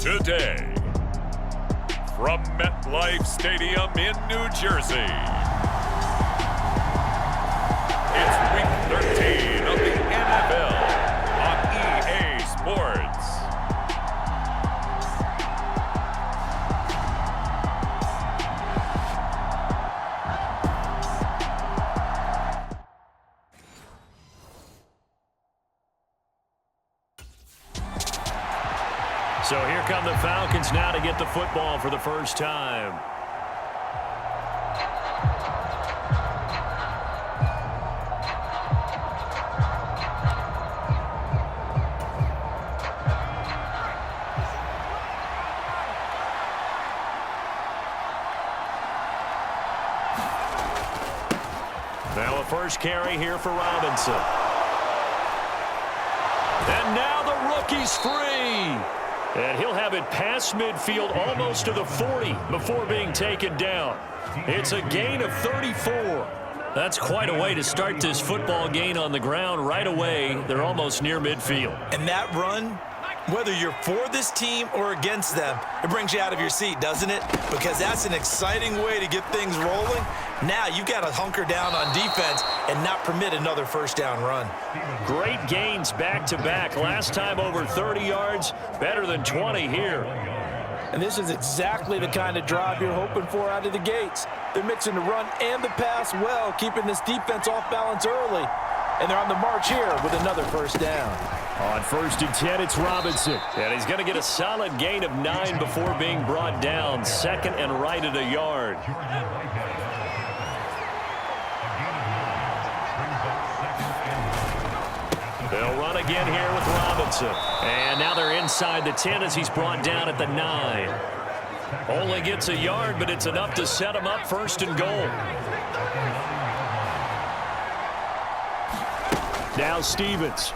Today, from MetLife Stadium in New Jersey, it's Week 13 of the NFL on EA Sports. So here come the Falcons now to get the football for the first time. Now a first carry here for Robinson. And now the rookie's free. And he'll have it past midfield almost to the 40 before being taken down. It's a gain of 34. That's quite a way to start this football gain on the ground right away. They're almost near midfield. And that run, whether you're for this team or against them, it brings you out of your seat, doesn't it? Because that's an exciting way to get things rolling. Now you've got to hunker down on defense and not permit another first down run. Great gains back-to-back. Last time over 30 yards, better than 20 here. And this is exactly the kind of drive you're hoping for out of the gates. They're mixing the run and the pass well, keeping this defense off balance early. And they're on the march here with another first down. On 1st and 10, it's Robinson. And he's going to get a solid gain of 9 before being brought down. Second and right at a yard. They'll run again here with Robinson. And now they're inside the 10 as he's brought down at the 9. Only gets a yard, but it's enough to set him up 1st and goal. Now Stevens.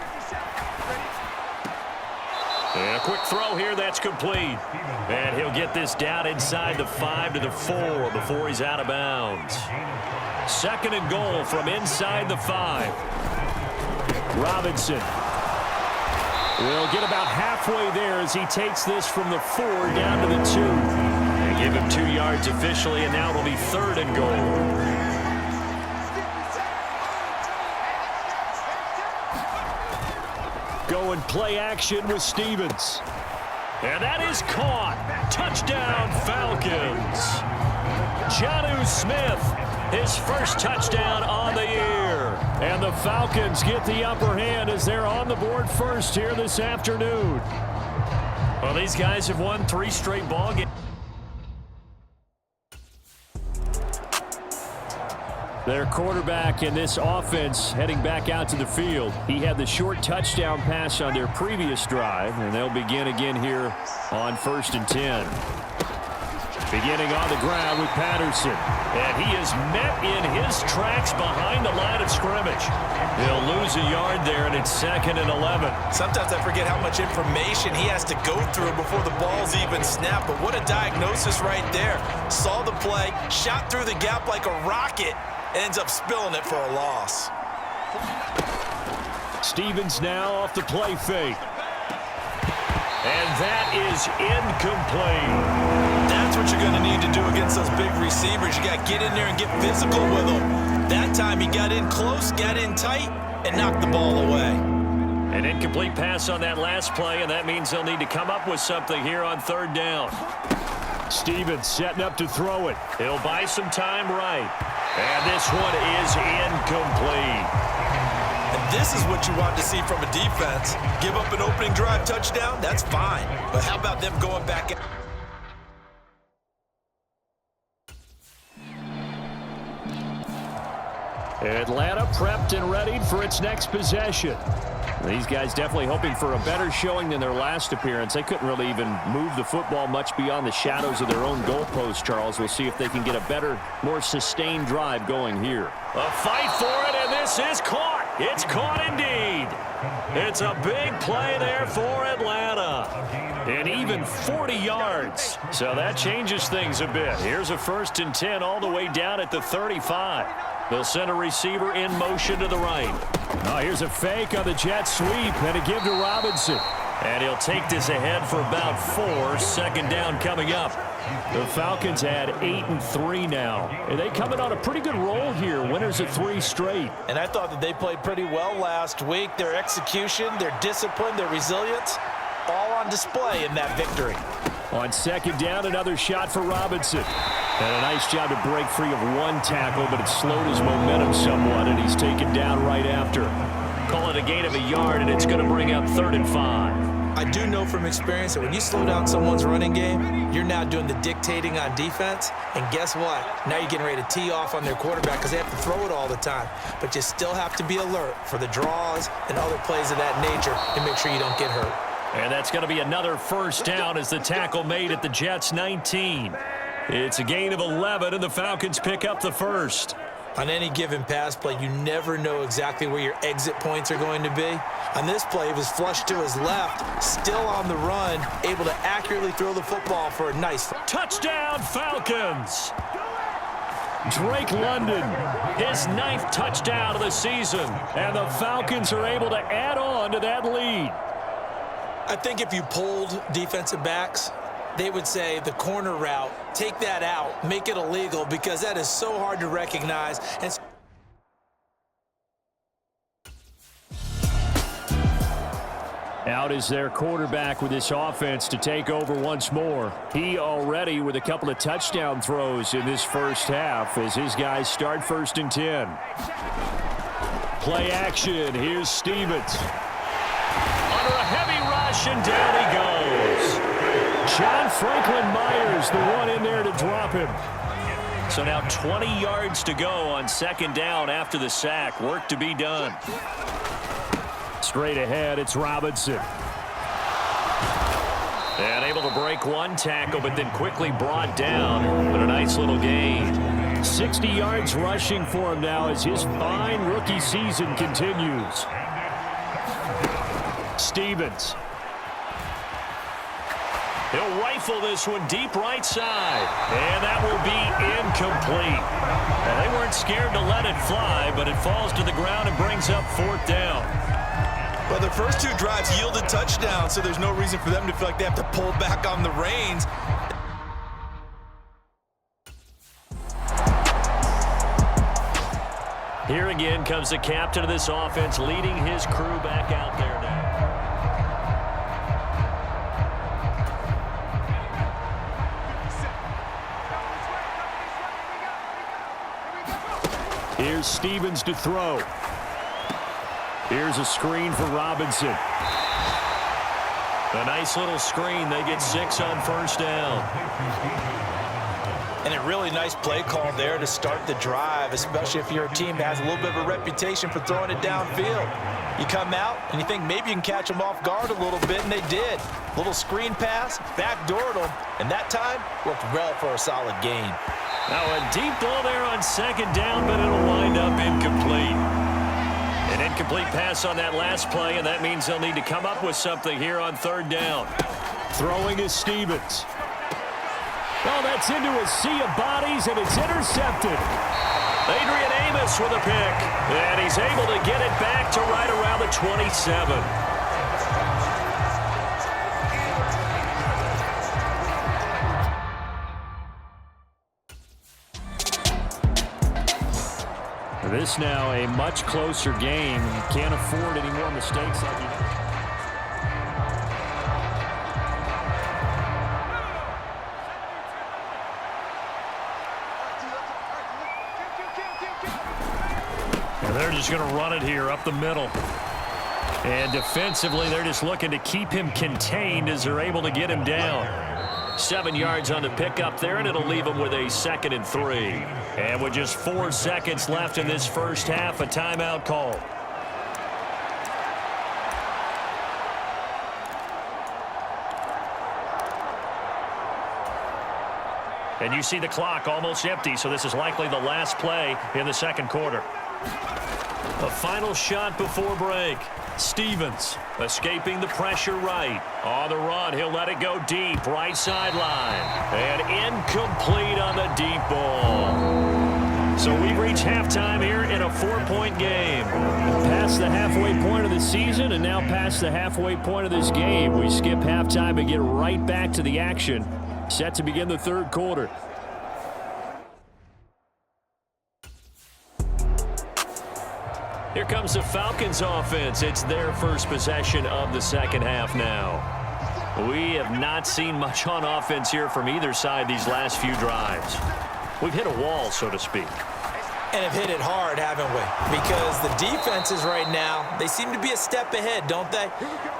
And a quick throw here, that's complete. And he'll get this down inside the 5 to the 4 before he's out of bounds. 2nd and goal from inside the 5. Robinson will get about halfway there as he takes this from the 4 down to the 2. And give him 2 yards officially, and now it'll be 3rd and goal. Go and play action with Stevens. And that is caught. Touchdown, Falcons. Jonnu Smith, his first touchdown on the year. And the Falcons get the upper hand as they're on the board first here this afternoon. Well, these guys have won 3 straight ball games. Their quarterback in this offense heading back out to the field. He had the short touchdown pass on their previous drive, and they'll begin again here on 1st and 10. Beginning on the ground with Patterson. And he is met in his tracks behind the line of scrimmage. He'll lose a yard there, and it's 2nd and 11. Sometimes I forget how much information he has to go through before the ball's even snapped. But what a diagnosis right there. Saw the play, shot through the gap like a rocket, and ends up spilling it for a loss. Stevens now off the play fake. And that is incomplete. That's what you're going to need to do against those big receivers. You got to get in there and get physical with them. That time he got in close, got in tight, and knocked the ball away. An incomplete pass on that last play, and that means they'll need to come up with something here on 3rd down. Stevens setting up to throw it. He'll buy some time right. And this one is incomplete. And this is what you want to see from a defense. Give up an opening drive touchdown, that's fine. But how about them going back? Atlanta prepped and readied for its next possession. These guys definitely hoping for a better showing than their last appearance. They couldn't really even move the football much beyond the shadows of their own goalpost, Charles. We'll see if they can get a better, more sustained drive going here. A fight for it, and this is caught. It's caught indeed. It's a big play there for Atlanta. And even 40 yards. So that changes things a bit. Here's a 1st and 10 all the way down at the 35. They'll send a receiver in motion to the right. Oh, here's a fake on the jet sweep, and a give to Robinson. And he'll take this ahead for about 4. Second down coming up. The Falcons had 8-3 now. And they coming on a pretty good roll here. Winners of 3 straight. And I thought that they played pretty well last week. Their execution, their discipline, their resilience, all on display in that victory. On second down, another shot for Robinson. And a nice job to break free of 1 tackle, but it slowed his momentum somewhat, and he's taken down right after. Call it a gain of a yard, and it's going to bring up 3rd and 5. I do know from experience that when you slow down someone's running game, you're now doing the dictating on defense. And guess what? Now you're getting ready to tee off on their quarterback because they have to throw it all the time. But you still have to be alert for the draws and other plays of that nature and make sure you don't get hurt. And that's going to be another first down as the tackle made at the Jets' 19. It's a gain of 11, and the Falcons pick up the first. On any given pass play, you never know exactly where your exit points are going to be. On this play, it was flushed to his left, still on the run, able to accurately throw the football for a nice touchdown, Falcons! Drake London, his 9th touchdown of the season, and the Falcons are able to add on to that lead. I think if you polled defensive backs, they would say the corner route, take that out, make it illegal, because that is so hard to recognize. And out is their quarterback with this offense to take over once more. He already with a couple of touchdown throws in this first half as his guys start 1st and 10. Play action. Here's Stevens. Under a heavy rush, and down he goes. John Franklin Myers, the one in there to drop him. So now 20 yards to go on second down after the sack. Work to be done. Straight ahead, it's Robinson. And able to break 1 tackle, but then quickly brought down. But a nice little gain. 60 yards rushing for him now as his fine rookie season continues. Stevens. He'll rifle this one deep right side. And that will be incomplete. Well, they weren't scared to let it fly, but it falls to the ground and brings up 4th down. Well, their first 2 drives yielded touchdowns, so there's no reason for them to feel like they have to pull back on the reins. Here again comes the captain of this offense, leading his crew back out there now. Here's Stevens to throw. Here's a screen for Robinson. A nice little screen. They get 6 on 1st down. And a really nice play call there to start the drive, especially if you're a team that has a little bit of a reputation for throwing it downfield. You come out and you think maybe you can catch them off guard a little bit, and they did. Little screen pass, backdoored them, and that time worked well for a solid gain. Now a deep ball there on second down, but it'll wind up incomplete. An incomplete pass on that last play, and that means they'll need to come up with something here on 3rd down. Throwing is Stevens. Well, that's into a sea of bodies, and it's intercepted. Adrian Amos with a pick, and he's able to get it back to right around the 27. This now a much closer game. You can't afford any more mistakes like you did. And they're just going to run it here up the middle. And defensively, they're just looking to keep him contained as they're able to get him down. 7 yards on the pickup there, and it'll leave him with a 2nd and 3. And with just 4 seconds left in this first half, a timeout call. And you see the clock almost empty, so this is likely the last play in the second quarter. A final shot before break. Stevens escaping the pressure right. On the run, he'll let it go deep, right sideline. And incomplete on the deep ball. So we've reached halftime here in a 4-point game. Past the halfway point of the season and now past the halfway point of this game. We skip halftime and get right back to the action. Set to begin the third quarter. Here comes the Falcons offense. It's their first possession of the second half now. We have not seen much on offense here from either side these last few drives. We've hit a wall, so to speak. And have hit it hard, haven't we? Because the defenses right now, they seem to be a step ahead, don't they?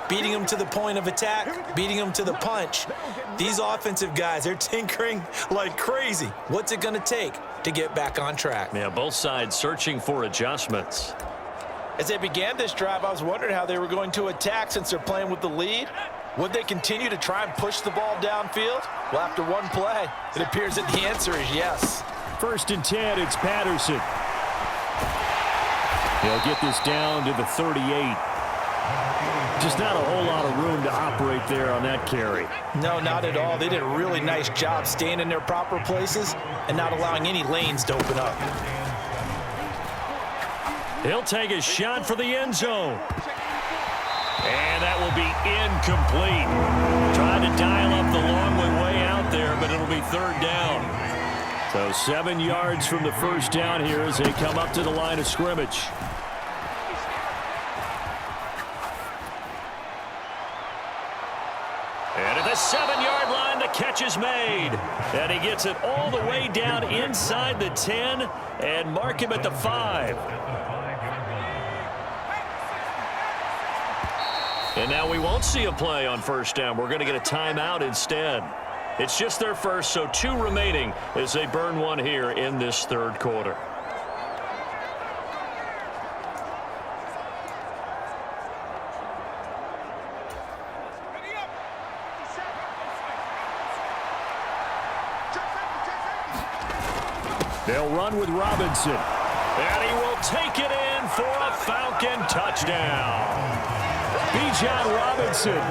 Beating them to the point of attack, beating them to the punch. These offensive guys, they're tinkering like crazy. What's it going to take to get back on track? Yeah, both sides searching for adjustments. As they began this drive, I was wondering how they were going to attack since they're playing with the lead. Would they continue to try and push the ball downfield? Well, after one play, it appears that the answer is yes. 1st and 10, it's Patterson. He'll get this down to the 38. Just not a whole lot of room to operate there on that carry. No, not at all. They did a really nice job staying in their proper places and not allowing any lanes to open up. He'll take a shot for the end zone. And that will be incomplete. Trying to dial up the long way out there, but it'll be 3rd down. So 7 yards from the first down here as they come up to the line of scrimmage. And at the 7-yard line, the catch is made. And he gets it all the way down inside the 10 and mark him at the 5. And now we won't see a play on first down. We're going to get a timeout instead. It's just their first, so 2 remaining as they burn one here in this third quarter. They'll run with Robinson. And he will take it in for a Falcon touchdown. Bijan Robinson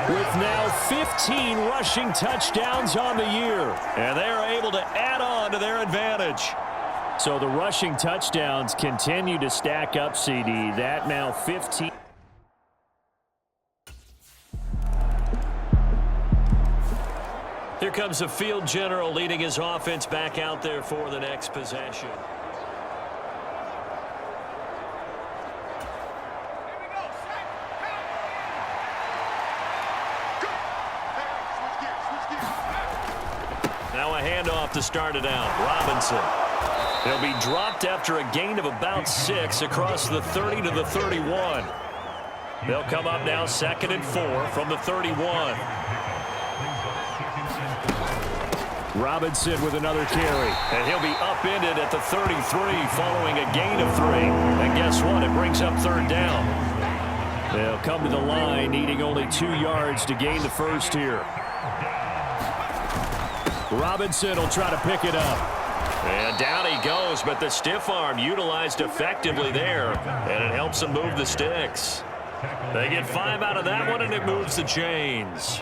with now 15 rushing touchdowns on the year. And they are able to add on to their advantage. So the rushing touchdowns continue to stack up, CD. That now 15. Here comes the field general leading his offense back out there for the next possession. Now a handoff to start it out. Robinson. He'll be dropped after a gain of about 6 across the 30 to the 31. They'll come up now 2nd and 4 from the 31. Robinson with another carry. And he'll be upended at the 33 following a gain of 3. And guess what? It brings up 3rd down. They'll come to the line needing only 2 yards to gain the first here. Robinson will try to pick it up. And down he goes, but the stiff arm utilized effectively there. And it helps them move the sticks. They get 5 out of that one, and it moves the chains.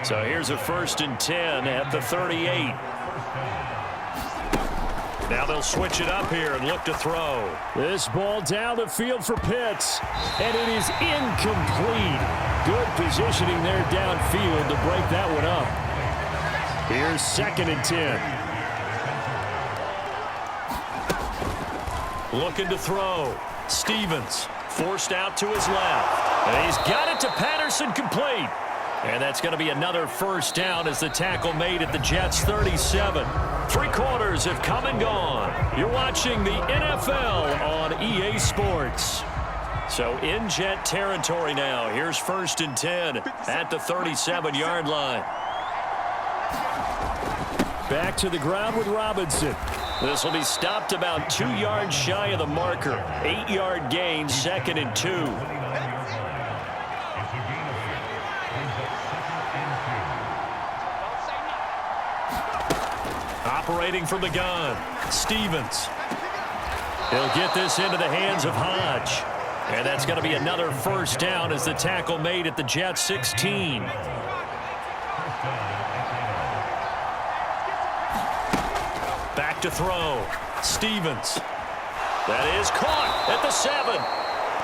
So here's a 1st and 10 at the 38. Now they'll switch it up here and look to throw. This ball down the field for Pitts. And it is incomplete. Good positioning there downfield to break that one up. Here's 2nd and 10. Looking to throw. Stevens forced out to his left. And he's got it to Patterson, complete. And that's going to be another 1st down as the tackle made at the Jets' 37. 3 quarters have come and gone. You're watching the NFL on EA Sports. So in Jet territory now. Here's 1st and 10 at the 37-yard line. Back to the ground with Robinson. This will be stopped about 2 yards shy of the marker. 8-yard gain, 2nd and 2. Operating from the gun, Stevens. He'll get this into the hands of Hodge. And that's going to be another 1st down as the tackle made at the Jets' 16. Back to throw. Stevens. That is caught at the 7.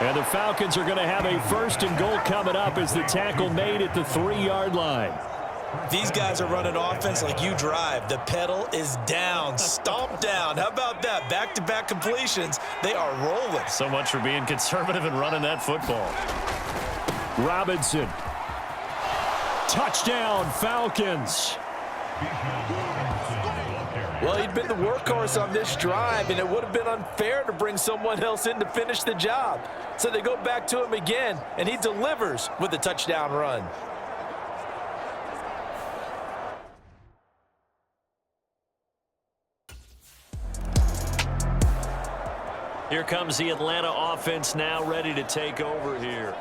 And the Falcons are going to have a 1st and goal coming up as the tackle made at the 3-yard line. These guys are running offense like you drive. The pedal is down, stomped down. How about that? Back-to-back completions. They are rolling. So much for being conservative and running that football. Robinson. Touchdown, Falcons. Well, he'd been the workhorse on this drive, and it would have been unfair to bring someone else in to finish the job. So they go back to him again, and he delivers with a touchdown run. Here comes the Atlanta offense now ready to take over here.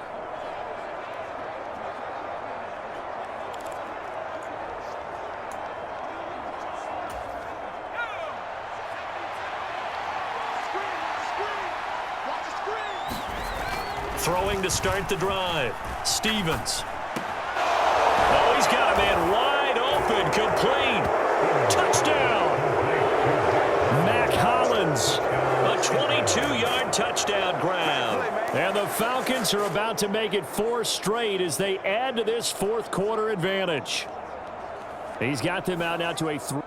Throwing to start the drive. Stevens. Oh, he's got a man wide open. Complete. Touchdown. Mac Hollins. A 22-yard touchdown grab. And the Falcons are about to make it 4 straight as they add to this 4th quarter advantage. He's got them out now to a 3.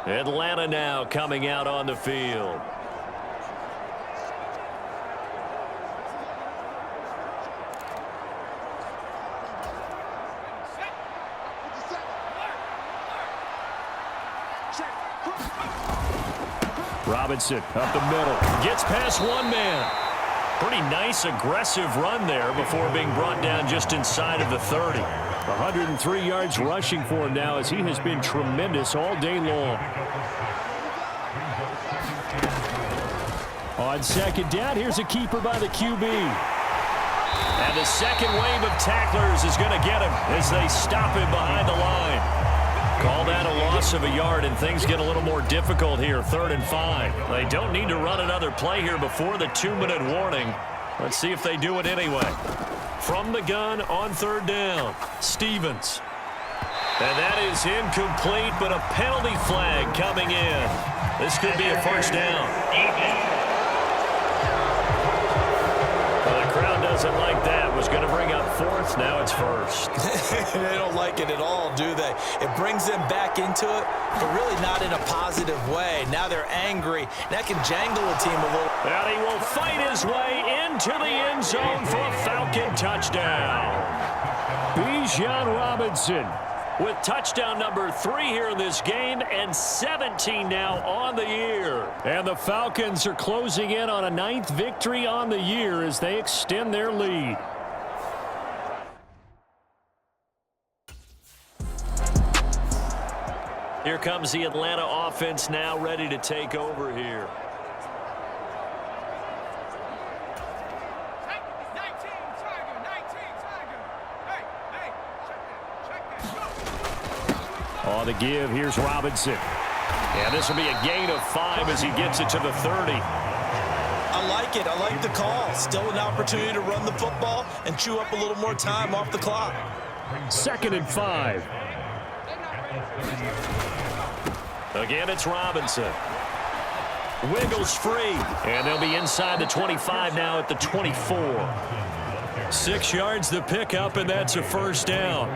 Atlanta now coming out on the field. Robinson up the middle. Gets past one man. Pretty nice aggressive run there before being brought down just inside of the 30. 103 yards rushing for him now as he has been tremendous all day long. On 2nd down, here's a keeper by the QB. And the second wave of tacklers is going to get him as they stop him behind the line. Call that a loss of a yard, and things get a little more difficult here, 3rd and 5. They don't need to run another play here before the 2-minute warning. Let's see if they do it anyway. From the gun on 3rd down, Stevens. And that is incomplete, but a penalty flag coming in. This could be a 1st down. Well, the crowd doesn't like that. Was going to bring up 4th, now it's 1st. They don't like it at all, do they? It brings them back into it, but really not in a positive way. Now they're angry. That can jangle a team a little. And he will fight his way into the end zone for a Falcon touchdown. Bijan Robinson with touchdown number 3 here in this game, and 17 now on the year. And the Falcons are closing in on a 9th victory on the year as they extend their lead. Here comes the Atlanta offense now ready to take over here. On the give, here's Robinson. And this will be a gain of 5 as he gets it to the 30. I like it. I like the call. Still an opportunity to run the football and chew up a little more time off the clock. 2nd and 5. Again, it's Robinson. Wiggles free. And they'll be inside the 25 now at the 24. 6 yards the pickup, and that's a 1st down.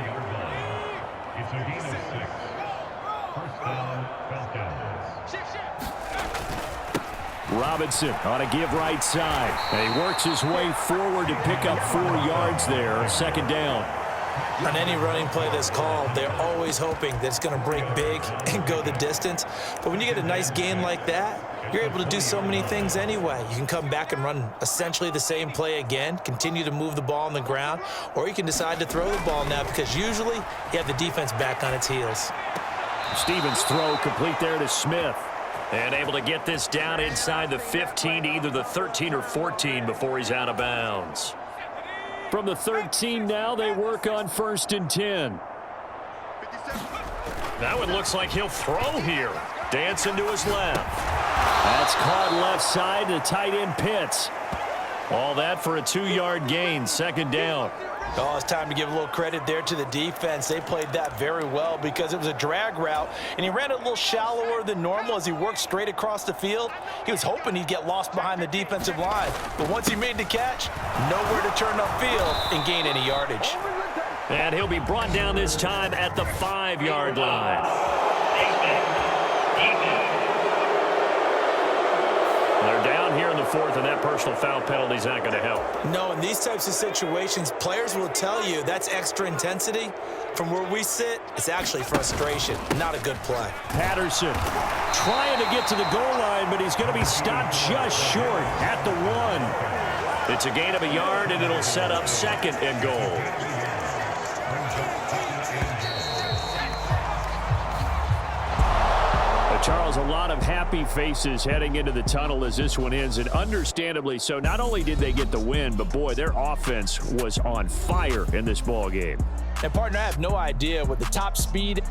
Robinson on a give right side. And he works his way forward to pick up 4 yards there. 2nd down. On any running play that's called, they're always hoping that it's going to break big and go the distance. But when you get a nice gain like that, you're able to do so many things anyway. You can come back and run essentially the same play again, continue to move the ball on the ground, or you can decide to throw the ball now because usually you have the defense back on its heels. Stevens' throw complete there to Smith. And able to get this down inside the 15 to either the 13 or 14 before he's out of bounds. From the 13 now, they work on 1st and 10. That one looks like he'll throw here. Dancing to his left. That's caught left side to tight end Pitts. All that for a 2-yard gain, second down. Oh, it's time to give a little credit there to the defense. They played that very well because it was a drag route, and he ran a little shallower than normal as he worked straight across the field. He was hoping he'd get lost behind the defensive line, but once he made the catch, nowhere to turn upfield and gain any yardage. And he'll be brought down this time at the 5-yard line. They're down here in the 4th, and that personal foul penalty is not going to help. No, in these types of situations, players will tell you that's extra intensity. From where we sit, it's actually frustration. Not a good play. Patterson trying to get to the goal line, but he's going to be stopped just short at the 1. It's a gain of a yard, and it'll set up 2nd and goal. Charles, a lot of happy faces heading into the tunnel as this one ends, and understandably so. Not only did they get the win, but boy, their offense was on fire in this ball game. And partner, I have no idea what the top speed